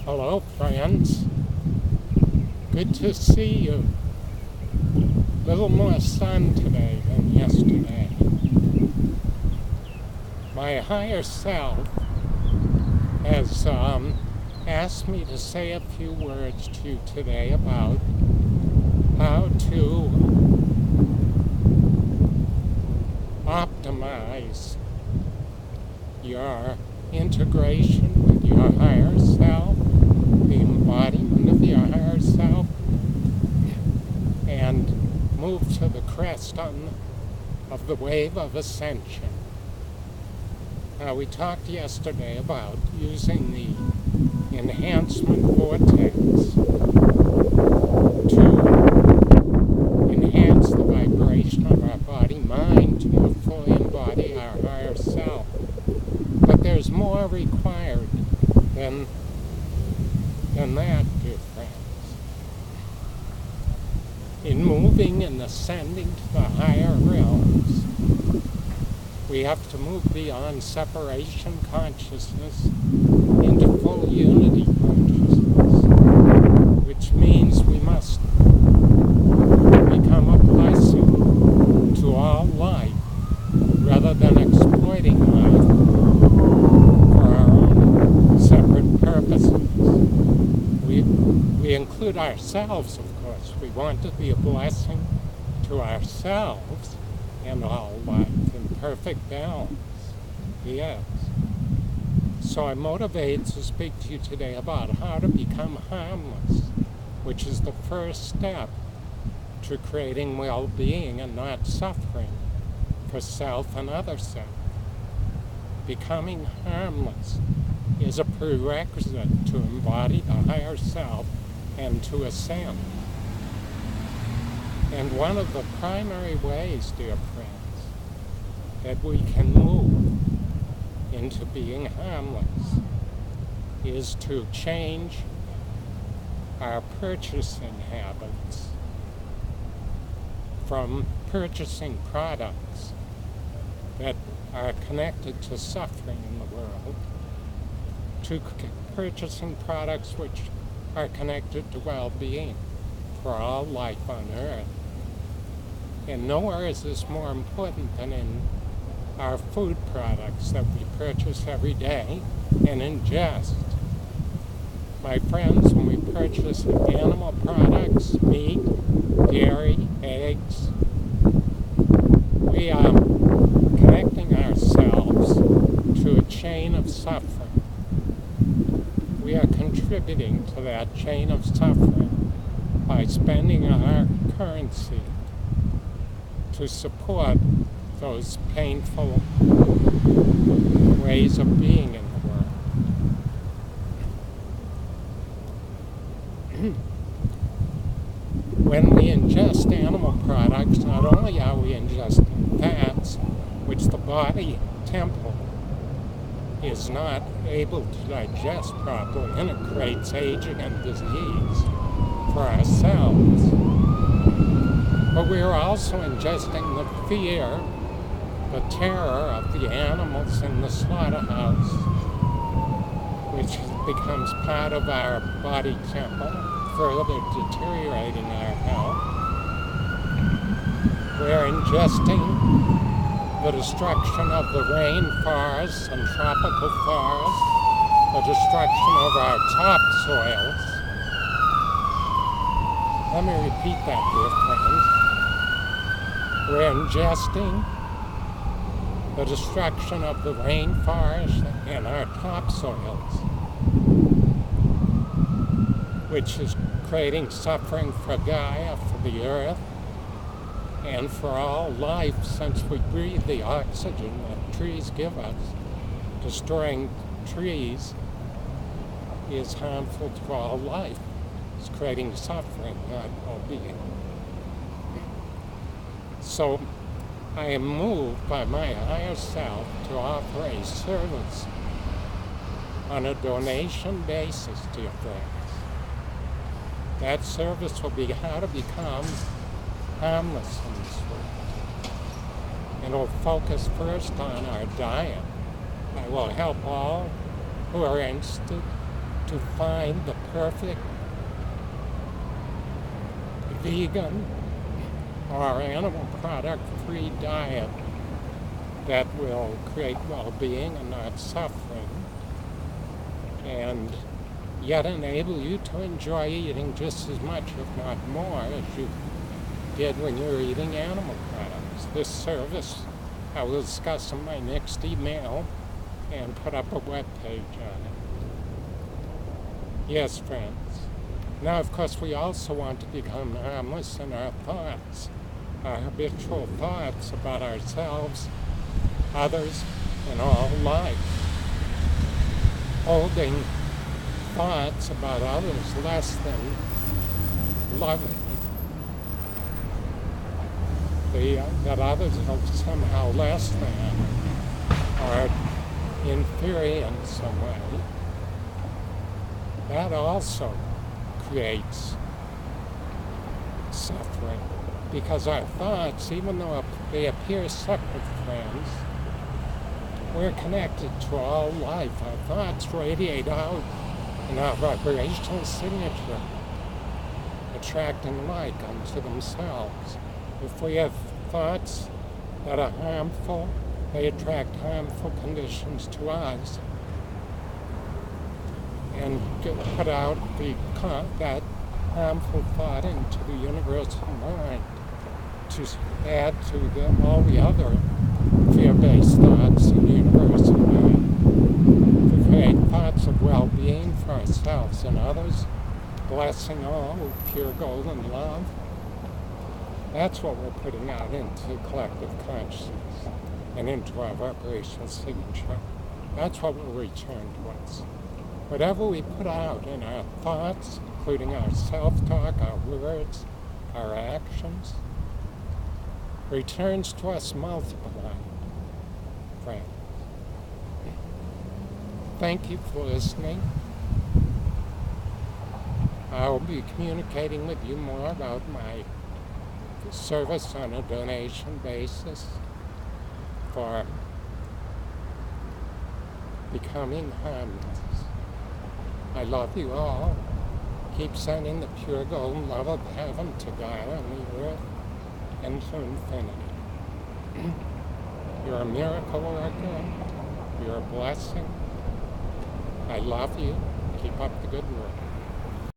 Hello, friends. Good to see you. Little more sun today than yesterday. My higher self has asked me to say a few words to you today about how to optimize your integration with your higher self, the embodiment of your higher self, and move to the crest of the wave of ascension. Now, we talked yesterday about using the enhancement vortex to enhance the vibration of our body-mind to more fully embody our higher self. But there's more required than that, dear friends. In moving and ascending to the higher realms, we have to move beyond separation consciousness into full unity consciousness, which means we must become a blessing to all life rather than exploiting life for our own separate purposes. We include ourselves, of course. We want to be a blessing to ourselves and all life in perfect balance. Yes. So I'm motivated to speak to you today about how to become harmless, which is the first step to creating well-being and not suffering for self and other self. Becoming harmless is a prerequisite to embody the higher self and to ascend. And one of the primary ways, dear friends, that we can move into being harmless is to change our purchasing habits from purchasing products that are connected to suffering in the world to purchasing products which are connected to well-being for all life on Earth. And nowhere is this more important than in our food products that we purchase every day and ingest. My friends, when we purchase animal products, meat, dairy, eggs, we are connecting ourselves to a chain of suffering. We are contributing to that chain of suffering by spending our currency to support those painful ways of being in the world. When we ingest animal products, not only are we ingesting fats, which the body temple is not able to digest properly, and it creates aging and disease for ourselves. But we are also ingesting the fear, the terror of the animals in the slaughterhouse, which becomes part of our body temple, further deteriorating our health. We're ingesting the destruction of the rainforests and tropical forests, the destruction of our topsoils. Let me repeat that, dear friends. We're ingesting the destruction of the rainforest and our topsoils, which is creating suffering for Gaia, for the earth, and for all life, since we breathe the oxygen that trees give us. Destroying trees is harmful to all life. It's creating suffering, not well-being. So I am moved by my higher self to offer a service on a donation basis, dear friends. That service will be how to become harmless in this world. And will focus first on our diet. I will help all who are interested to find the perfect vegan or animal product-free diet that will create well-being and not suffering, and yet enable you to enjoy eating just as much, if not more, as you did when you were eating animal products. This service I will discuss in my next email and put up a web page on it. Yes, friends. Now, of course, we also want to become harmless in our thoughts, our habitual thoughts about ourselves, others, and all life. Holding thoughts about others less than loving, that others are somehow less than or inferior in some way, that also creates suffering, because our thoughts, even though they appear separate friends, we're connected to all life. Our thoughts radiate out in our vibrational signature, attracting like unto themselves. If we have thoughts that are harmful, they attract harmful conditions to us and put out that harmful thought into the universal mind to add to all the other fear-based thoughts in the universal mind. To create thoughts of well-being for ourselves and others, blessing all with pure golden love. That's what we're putting out into collective consciousness and into our vibrational signature. That's what will return to us. Whatever we put out in our thoughts, including our self-talk, our words, our actions, returns to us multiplied, friends. Thank you for listening. I will be communicating with you more about my service on a donation basis for becoming harmless. I love you all. Keep sending the pure golden love of heaven to God on the earth and to infinity. You're a miracle worker. You're a blessing. I love you. Keep up the good work.